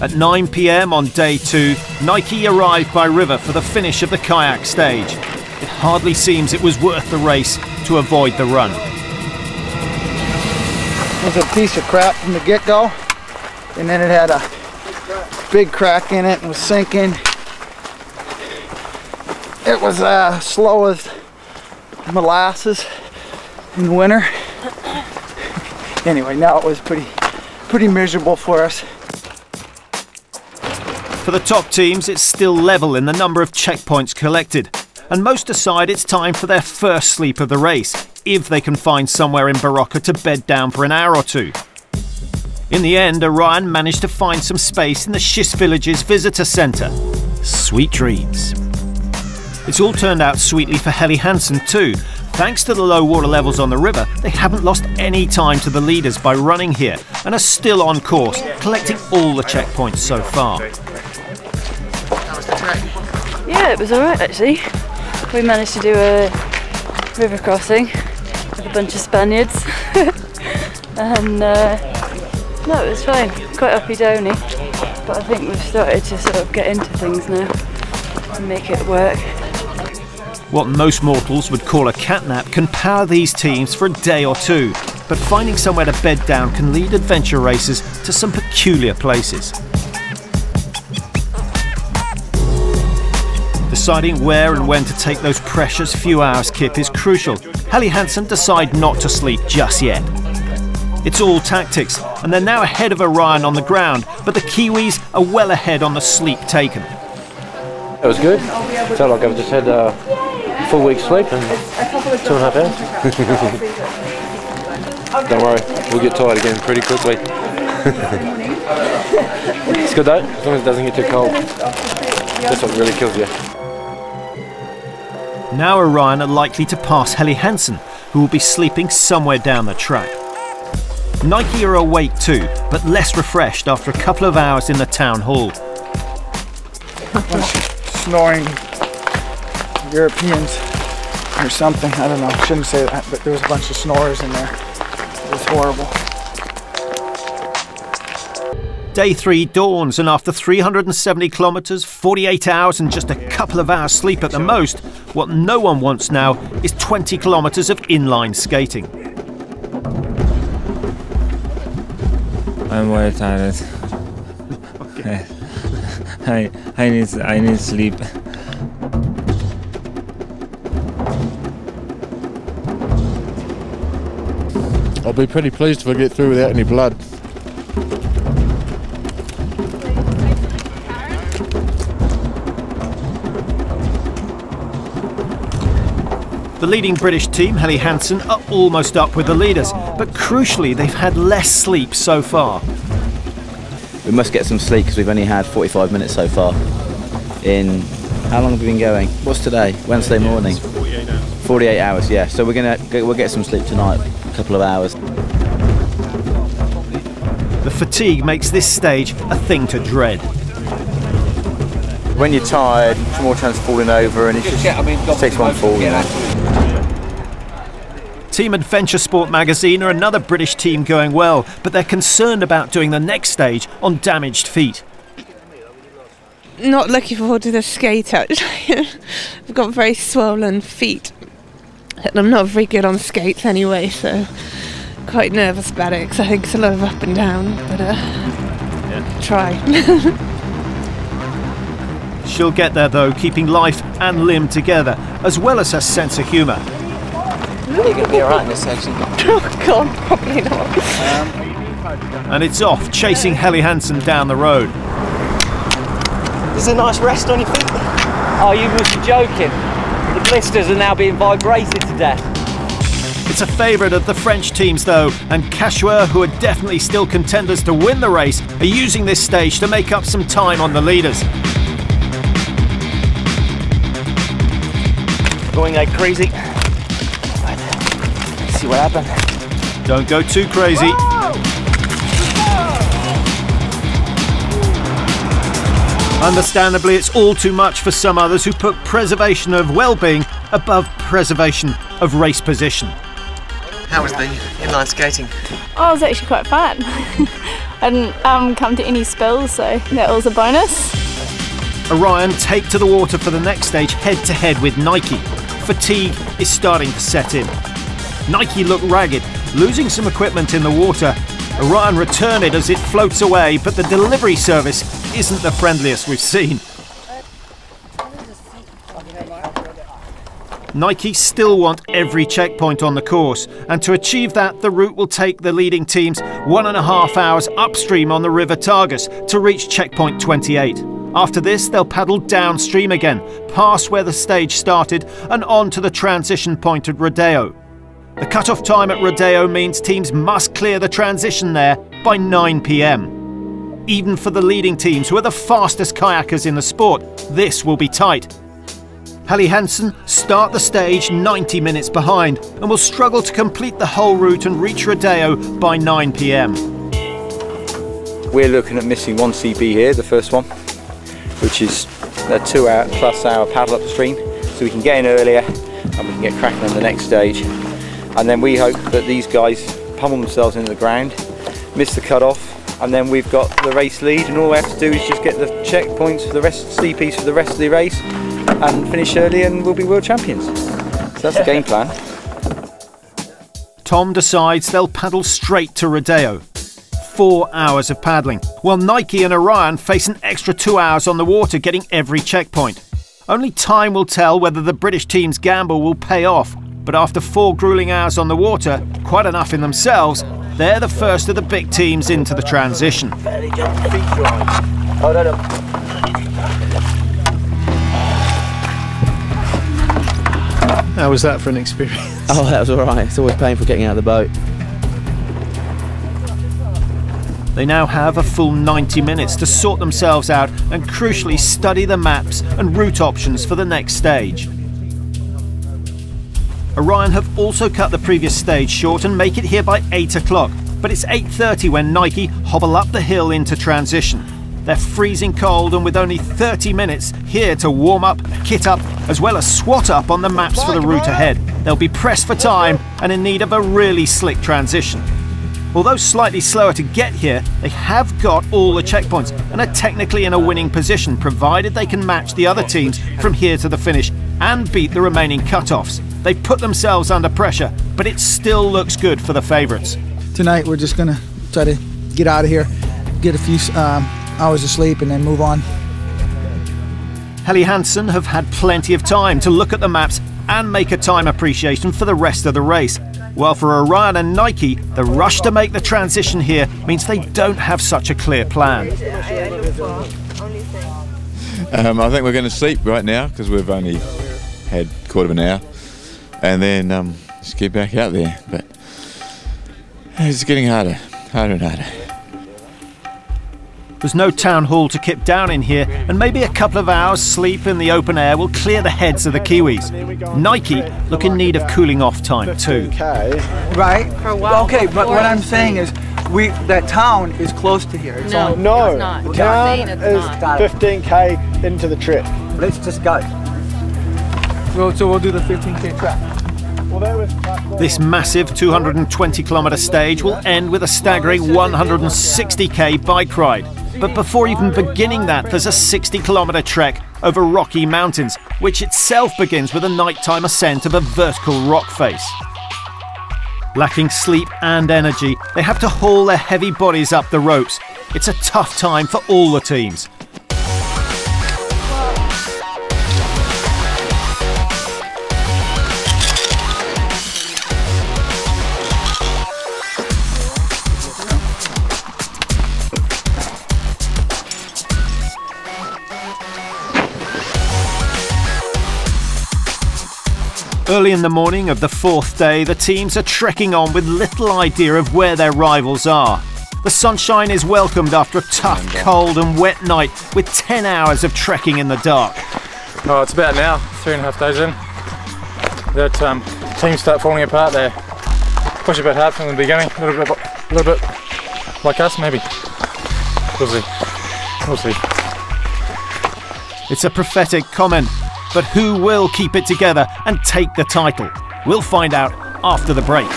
At 9 p.m. on day 2, Nike arrived by river for the finish of the kayak stage. It hardly seems it was worth the race to avoid the run. It was a piece of crap from the get-go, and then it had a big crack in it and was sinking. It was slow as molasses in the winter. Anyway, now it was pretty miserable for us. For the top teams, it's still level in the number of checkpoints collected. And most decide it's time for their first sleep of the race, if they can find somewhere in Barocca to bed down for an hour or two. In the end, Orion managed to find some space in the Schist Villages visitor centre. Sweet dreams. It's all turned out sweetly for Helly Hensen too. Thanks to the low water levels on the river, they haven't lost any time to the leaders by running here and are still on course, collecting all the checkpoints so far. Yeah, it was alright actually. We managed to do a river crossing with a bunch of Spaniards and no, it was fine, quite uppy-downy, but I think we've started to sort of get into things now and make it work. What most mortals would call a catnap can power these teams for a day or two, but finding somewhere to bed down can lead adventure racers to some peculiar places. Deciding where and when to take those precious few hours kip is crucial. Helly Hensen decide not to sleep just yet. It's all tactics, and they're now ahead of Orion on the ground, but the Kiwis are well ahead on the sleep taken. It was good. Felt like I've just had a full week's sleep in 2.5 hours. Don't worry, we'll get tired again pretty quickly. It's good though, as long as it doesn't get too cold. That's what really kills you. Now Orion are likely to pass Helly Hensen, who will be sleeping somewhere down the track. Nike are awake too, but less refreshed after a couple of hours in the town hall. Snoring Europeans or something, I don't know, I shouldn't say that, but there was a bunch of snorers in there. It was horrible. Day 3 dawns, and after 370 kilometres, 48 hours and just a couple of hours sleep at the most, what no one wants now is 20 kilometres of inline skating. I'm very tired. Okay. I need sleep. I'll be pretty pleased if I get through without any blood. The leading British team, Helly Hensen, are almost up with the leaders, but crucially they've had less sleep so far. We must get some sleep because we've only had 45 minutes so far. How long have we been going? What's today? Wednesday morning. 48 hours. 48 hours, yeah. So we'll get some sleep tonight, a couple of hours. The fatigue makes this stage a thing to dread. When you're tired, it's more chance of falling over, and it takes one fall, you know. Team Adventure Sport magazine are another British team going well, but they're concerned about doing the next stage on damaged feet. Not looking forward to the skate actually. I've got very swollen feet and I'm not very good on skates anyway, so quite nervous about it because I think it's a lot of up and down, but try. She'll get there though, keeping life and limb together, as well as her sense of humour. You're going to be alright in this section. Oh God, probably not. And it's off, chasing Helly Hensen down the road. There's a nice rest on your feet. Oh, you must be joking. The blisters are now being vibrated to death. It's a favourite of the French teams though, and Cascais, who are definitely still contenders to win the race, are using this stage to make up some time on the leaders. Going like crazy. Right. Let's see what happens. Don't go too crazy. Understandably, it's all too much for some others who put preservation of well-being above preservation of race position. How was the inline skating? Oh, it was actually quite fun. I didn't come to any spills, so that was a bonus. Orion take to the water for the next stage head-to-head with Nike. Fatigue is starting to set in. Nike look ragged, losing some equipment in the water. Orion return it as it floats away, but the delivery service isn't the friendliest we've seen. Nike still want every checkpoint on the course, and to achieve that, the route will take the leading teams 1.5 hours upstream on the River Tagus to reach checkpoint 28. After this, they'll paddle downstream again, past where the stage started and on to the transition point at Rodeo. The cut-off time at Rodeo means teams must clear the transition there by 9 p.m. Even for the leading teams, who are the fastest kayakers in the sport, this will be tight. Helly Hensen start the stage 90 minutes behind and will struggle to complete the whole route and reach Rodeo by 9 p.m. We're looking at missing one CP here, the first one, which is a 2+ hour paddle upstream, so we can get in earlier and we can get cracking on the next stage. And then we hope that these guys pummel themselves into the ground, miss the cut-off, and then we've got the race lead, and all we have to do is just get the checkpoints for the rest, CPs for the rest of the race, and finish early, and we'll be world champions. So that's the game plan. Tom decides they'll paddle straight to Rodeo. 4 hours of paddling, while Nike and Orion face an extra 2 hours on the water getting every checkpoint. Only time will tell whether the British team's gamble will pay off, but after 4 grueling hours on the water, quite enough in themselves, they're the first of the big teams into the transition. How was that for an experience? Oh, that was alright. It's always painful getting out of the boat. They now have a full 90 minutes to sort themselves out and crucially study the maps and route options for the next stage. Orion have also cut the previous stage short and make it here by 8 o'clock, but it's 8:30 when Nike hobble up the hill into transition. They're freezing cold and with only 30 minutes here to warm up, kit up, as well as swat up on the maps for the route ahead. They'll be pressed for time and in need of a really slick transition. Although slightly slower to get here, they have got all the checkpoints and are technically in a winning position, provided they can match the other teams from here to the finish and beat the remaining cut-offs. They've put themselves under pressure, but it still looks good for the favourites. Tonight we're just going to try to get out of here, get a few hours of sleep and then move on. Helly Hensen have had plenty of time to look at the maps and make a time appreciation for the rest of the race. While for Orion and Nike, the rush to make the transition here means they don't have such a clear plan. I think we're going to sleep right now because we've only had a quarter of an hour, and then just get back out there. But it's getting harder and harder. There's no town hall to kip down in here, and maybe a couple of hours sleep in the open air will clear the heads of the Kiwis. Nike look in need of cooling off time too. Right? For a while. Okay, but what I'm saying is, that town is close to here. It's no, only, no, it's not. The town is 15k into the trip. Let's just go. So we'll do the 15k track. This massive 220-kilometre stage will end with a staggering 160k bike ride. But before even beginning that, there's a 60-kilometre trek over rocky mountains, which itself begins with a nighttime ascent of a vertical rock face. Lacking sleep and energy, they have to haul their heavy bodies up the ropes. It's a tough time for all the teams. Early in the morning of the 4th day, the teams are trekking on with little idea of where their rivals are. The sunshine is welcomed after a tough, cold and wet night with 10 hours of trekking in the dark. Oh, it's about now, 3.5 days in, that teams start falling apart. They push a bit hard from the beginning, a little bit like us maybe. We'll see. It's a prophetic comment. But who will keep it together and take the title? We'll find out after the break.